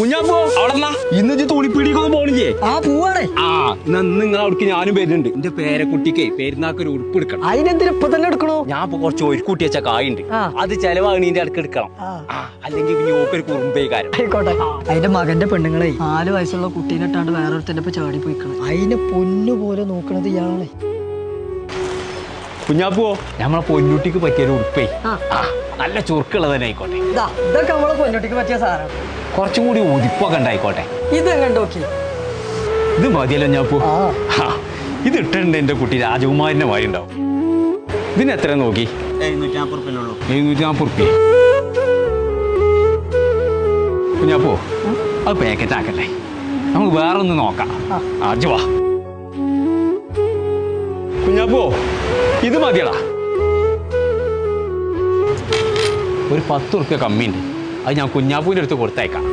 കുഞ്ഞാപ്പോ അവിടെ ഇന്ന് തുണിപ്പിടിക്കൊന്നും പോണില്ലേ? പോവാണേ. നിങ്ങൾ അവിടേക്ക് ഞാനും വരുന്നുണ്ട്. എന്റെ പേരക്കുട്ടിക്ക് പെരുന്നാക്ക് ഒരു ഉടുപ്പ് എടുക്കണം. അതിനെന്തിനാ ഇപ്പൊ തന്നെ എടുക്കണോ? ഞാൻ ഇപ്പൊ കുറച്ച് ഒരു കുട്ടി വെച്ച കായുണ്ട്, അത് ചെലവാകണീന്റെ അടുക്ക് എടുക്കണം. അല്ലെങ്കിൽ പിന്നെ ഓക്കൊരു കുറുമ്പേക്കാരം. ആയിക്കോട്ടെ. അതിന്റെ മകന്റെ പെണ്ണുങ്ങളെ 4 വയസ്സുള്ള കുട്ടീനെ ഇട്ടാണ്ട് വേറൊരുത്തന്റെ ഇപ്പൊ ചാടി പോയിക്കണം. അതിനെ പൊന്നു പോലെ നോക്കണത് ഇയാളാണ്. കുഞ്ഞാപ്പോ നമ്മളെ പൊന്നുട്ടിക്ക് പറ്റിയൊരു ഉടുപ്പേ, നല്ല ചുരുക്കുള്ളത് തന്നെ ആയിക്കോട്ടെ. ഇതൊക്കെ നമ്മളെ പൊന്നുട്ടിക്ക് പറ്റിയ സാധനം. കുറച്ചും കൂടി ഉതിപ്പൊക്കെ ഉണ്ടായിക്കോട്ടെ. ഇത് കണ്ടോക്കി, ഇത് മതിയല്ലോ ഞാപ്പോ. ഇത് ഇട്ടിട്ടുണ്ട് എന്റെ കുട്ടി രാജകുമാരിന്റെ മാതിരി ഉണ്ടാവും. ഇതിന് എത്ര നോക്കി? 740 റുപ്യ. കുഞ്ഞാപ്പോ അത് പാക്കറ്റ് ആക്കല്ലേ, നമുക്ക് വേറെ ഒന്ന് നോക്കാം. ആജ് വാ കുഞ്ഞാപ്പോ, ഇത് മതിയടാ. ഒരു 10 റുപ്യ കമ്മിയുണ്ട്, അത് ഞാൻ കുഞ്ഞാപ്പൂവിൻ്റെ അടുത്ത് കൊടുത്തയക്കാം.